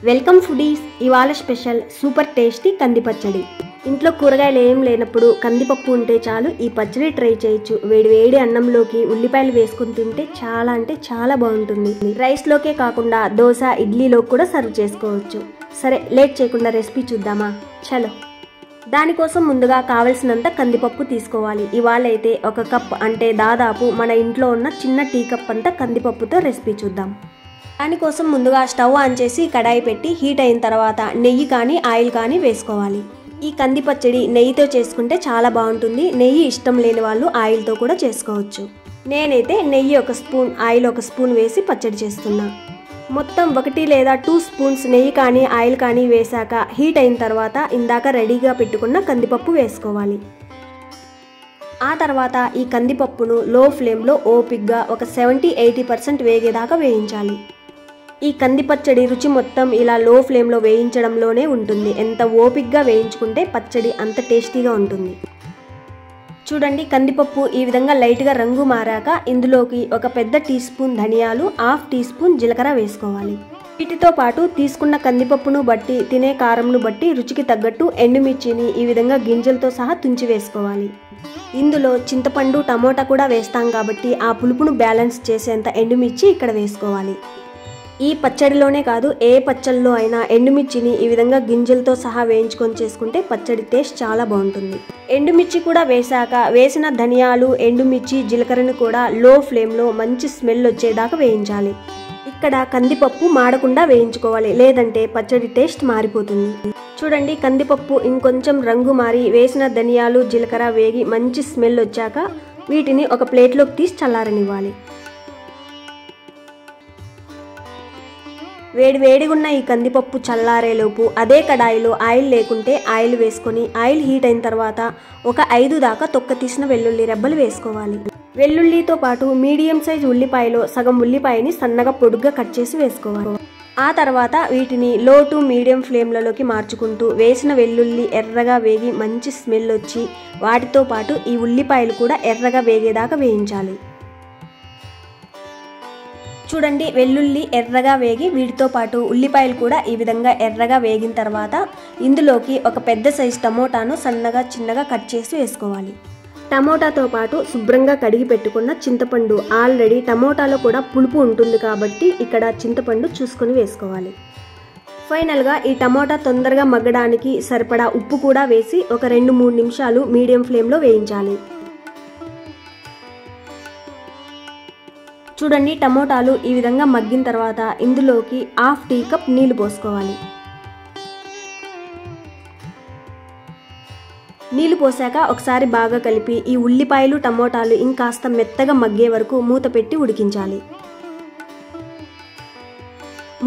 Welcome foodies. ఇవాళ special super tasty కంది పచ్చడి. ఇంట్లో కూరగాయలు ఏం లేనప్పుడు కందిపప్పు ఉంటే చాలు ఈ పచ్చడి ట్రై చేయొచ్చు. వేడి వేడి అన్నంలోకి ఉల్లిపాయలు వేసుకుని తింటే చాలా అంటే చాలా బాగుంటుంది. రైస్లోకే కాకుండా దోశ, ఇడ్లీలో కూడా సర్వ్ చేసుకోవచ్చు. సరే లేట్ చేయకుండా రెసిపీ చూద్దామా? చలో. దానికోసం ముందుగా కావలసినంత కందిపప్పు తీసుకోవాలి. ఇవాళ అయితే 1 కప్ అంటే దాదాపు మన ఇంట్లో ఉన్న చిన్న టీ కప్ అంతా కందిపప్పుతో రెసిపీ చూద్దాం. దానికోసం ముందుగా స్టవ్ ఆన్ చేసి కడాయి పెట్టి హీట్ అయిన తర్వాత నెయ్యి కానీ ఆయిల్ కానీ వేసుకోవాలి. ఈ కంది పచ్చడి నెయ్యితో చేసుకుంటే చాలా బాగుంటుంది. నెయ్యి ఇష్టం లేని వాళ్ళు ఆయిల్తో కూడా చేసుకోవచ్చు. నేనైతే నెయ్యి 1 స్పూన్, ఆయిల్ 1 స్పూన్ వేసి పచ్చడి చేస్తున్నా. మొత్తం 1 లేదా 2 స్పూన్స్ నెయ్యి కానీ ఆయిల్ కానీ వేశాక హీట్ అయిన తర్వాత ఇందాక రెడీగా పెట్టుకున్న కందిపప్పు వేసుకోవాలి. ఆ తర్వాత ఈ కందిపప్పును లో ఫ్లేమ్లో ఓపిక్గా ఒక 70-80% వేగేదాకా వేయించాలి. ఈ కంది పచ్చడి రుచి మొత్తం ఇలా లో ఫ్లేమ్లో వేయించడంలోనే ఉంటుంది. ఎంత ఓపిక్గా వేయించుకుంటే పచ్చడి అంత టేస్టీగా ఉంటుంది. చూడండి, కందిపప్పు ఈ విధంగా లైట్గా రంగు మారాక ఇందులోకి 1 పెద్ద టీ స్పూన్ ధనియాలు, 1/2 టీ స్పూన్ జీలకర్ర వేసుకోవాలి. వీటితో పాటు తీసుకున్న కందిపప్పును బట్టి, తినే కారంను బట్టి రుచికి తగ్గట్టు ఎండుమిర్చిని ఈ విధంగా గింజలతో సహా తుంచి వేసుకోవాలి. ఇందులో చింతపండు, టమోటా కూడా వేస్తాం కాబట్టి ఆ పులుపును బ్యాలెన్స్ చేసేంత ఎండుమిర్చి ఇక్కడ వేసుకోవాలి. ఈ పచ్చడిలోనే కాదు, ఏ పచ్చడిలో అయినా ఎండుమిర్చిని ఈ విధంగా గింజలతో సహా వేయించుకొని చేసుకుంటే పచ్చడి టేస్ట్ చాలా బాగుంటుంది. ఎండుమిర్చి కూడా వేశాక వేసిన ధనియాలు, ఎండుమిర్చి, జీలకర్రను కూడా లో ఫ్లేమ్లో మంచి స్మెల్ వచ్చేదాకా వేయించాలి. ఇక్కడ కందిపప్పు మాడకుండా వేయించుకోవాలి, లేదంటే పచ్చడి టేస్ట్ మారిపోతుంది. చూడండి, కందిపప్పు ఇంకొంచెం రంగు మారి వేసిన ధనియాలు, జీలకర్ర వేగి మంచి స్మెల్ వచ్చాక వీటిని ఒక ప్లేట్లోకి తీసి చల్లారనివ్వాలి. వేడివేడిగున్న ఈ కందిపప్పు చల్లారేలోపు అదే కడాయిలో ఆయిల్ లేకుంటే ఆయిల్ వేసుకొని ఆయిల్ హీట్ అయిన తర్వాత ఒక 5 దాకా తొక్క తీసిన వెల్లుల్లి రెబ్బలు వేసుకోవాలి. వెల్లుల్లితో పాటు మీడియం సైజ్ ఉల్లిపాయలో సగం ఉల్లిపాయని సన్నగా పొడుగ్గా కట్ చేసి వేసుకోవాలి. ఆ తర్వాత వీటిని లో టు మీడియం ఫ్లేమ్లలోకి మార్చుకుంటూ వేసిన వెల్లుల్లి ఎర్రగా వేగి మంచి స్మెల్ వచ్చి వాటితో పాటు ఈ ఉల్లిపాయలు కూడా ఎర్రగా వేగేదాకా వేయించాలి. చూడండి, వెల్లుల్లి ఎర్రగా వేగి వీటితో పాటు ఉల్లిపాయలు కూడా ఈ విధంగా ఎర్రగా వేగిన తర్వాత ఇందులోకి 1 పెద్ద సైజు టమోటాను సన్నగా చిన్నగా కట్ చేసి వేసుకోవాలి. టమోటాతో పాటు శుభ్రంగా కడిగి పెట్టుకున్న చింతపండు, ఆల్రెడీ టమోటాలో కూడా పులుపు ఉంటుంది కాబట్టి ఇక్కడ చింతపండు చూసుకొని వేసుకోవాలి. ఫైనల్గా ఈ టమోటా తొందరగా మగ్గడానికి సరిపడా ఉప్పు కూడా వేసి ఒక 2-3 నిమిషాలు మీడియం ఫ్లేమ్లో వేయించాలి. చూడండి, టమోటాలు ఈ విధంగా మగ్గిన తర్వాత ఇందులోకి 1/2 టీ కప్ నీళ్లు పోసుకోవాలి. నీళ్లు పోసాక ఒకసారి బాగా కలిపి ఈ ఉల్లిపాయలు, టమోటాలు ఇంకాస్త మెత్తగా మగ్గే వరకు మూత పెట్టి ఉడికించాలి.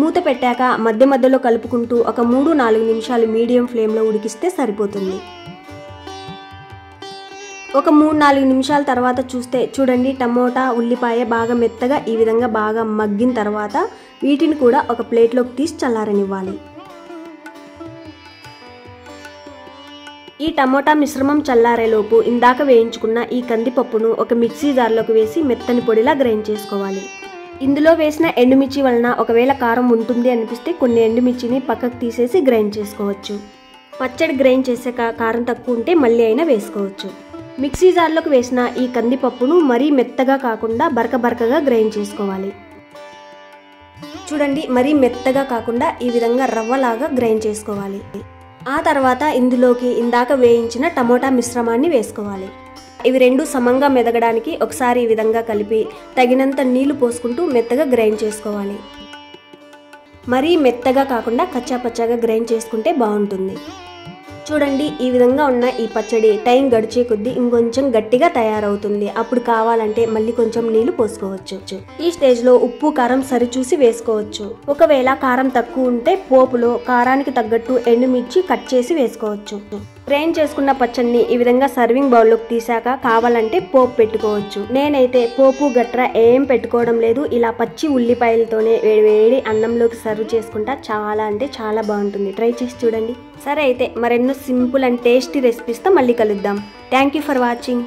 మూత పెట్టాక మధ్య మధ్యలో కలుపుకుంటూ ఒక 3-4 నిమిషాలు మీడియం ఫ్లేమ్లో ఉడికిస్తే సరిపోతుంది. ఒక 3-4 నిమిషాల తర్వాత చూస్తే చూడండి, టమోటా, ఉల్లిపాయ బాగా మెత్తగా ఈ విధంగా బాగా మగ్గిన తర్వాత వీటిని కూడా ఒక ప్లేట్లోకి తీసి చల్లారనివ్వాలి. ఈ టమోటా మిశ్రమం చల్లారేలోపు ఇందాక వేయించుకున్న ఈ కందిపప్పును ఒక మిక్సీ జార్లోకి వేసి మెత్తని పొడిలా గ్రైండ్ చేసుకోవాలి. ఇందులో వేసిన ఎండుమిర్చి వలన ఒకవేళ కారం ఉంటుంది అనిపిస్తే కొన్ని ఎండుమిర్చిని పక్కకు తీసేసి గ్రైండ్ చేసుకోవచ్చు. పచ్చడి గ్రైండ్ చేసాక కారం తక్కువ ఉంటే మళ్ళీ అయినా వేసుకోవచ్చు. మిక్సీ జార్లోకి వేసిన ఈ కందిపప్పును మరీ మెత్తగా కాకుండా బరకగా గ్రైండ్ చేసుకోవాలి. చూడండి, మరీ మెత్తగా కాకుండా ఈ విధంగా రవ్వలాగా గ్రైండ్ చేసుకోవాలి. ఆ తర్వాత ఇందులోకి ఇందాక వేయించిన టమోటా మిశ్రమాన్ని వేసుకోవాలి. ఇవి 2 సమంగా మెదగడానికి ఒకసారి ఈ విధంగా కలిపి తగినంత నీళ్లు పోసుకుంటూ మెత్తగా గ్రైండ్ చేసుకోవాలి. మరీ మెత్తగా కాకుండా కచ్చాపచ్చాగా గ్రైండ్ చేసుకుంటే బాగుంటుంది. చూడండి, ఈ విధంగా ఉన్న ఈ పచ్చడి టైం గడిచే కొద్దీ ఇంకొంచెం గట్టిగా తయారవుతుంది. అప్పుడు కావాలంటే మళ్ళీ కొంచెం నీళ్లు పోసుకోవచ్చు. ఈ స్టేజ్లో ఉప్పు, కారం సరిచూసి వేసుకోవచ్చు. ఒకవేళ కారం తక్కువ ఉంటే పోపులో కారానికి తగ్గట్టు ఎండుమిర్చి కట్ చేసి వేసుకోవచ్చు. గ్రైండ్ చేసుకున్న పచ్చడిని ఈ విధంగా సర్వింగ్ బౌల్లోకి తీసాక కావాలంటే పోపు పెట్టుకోవచ్చు. నేనైతే పోపు గట్రా ఏం పెట్టుకోవడం లేదు. ఇలా పచ్చి ఉల్లిపాయలతోనే వేడి అన్నంలోకి సర్వ్ చేసుకుంటా చాలా అంటే చాలా బాగుంటుంది. ట్రై చేసి చూడండి. సరే అయితే మరెన్నో సింపుల్ అండ్ టేస్టీ రెసిపీస్తో మళ్ళీ కలుద్దాం. Thank you for watching.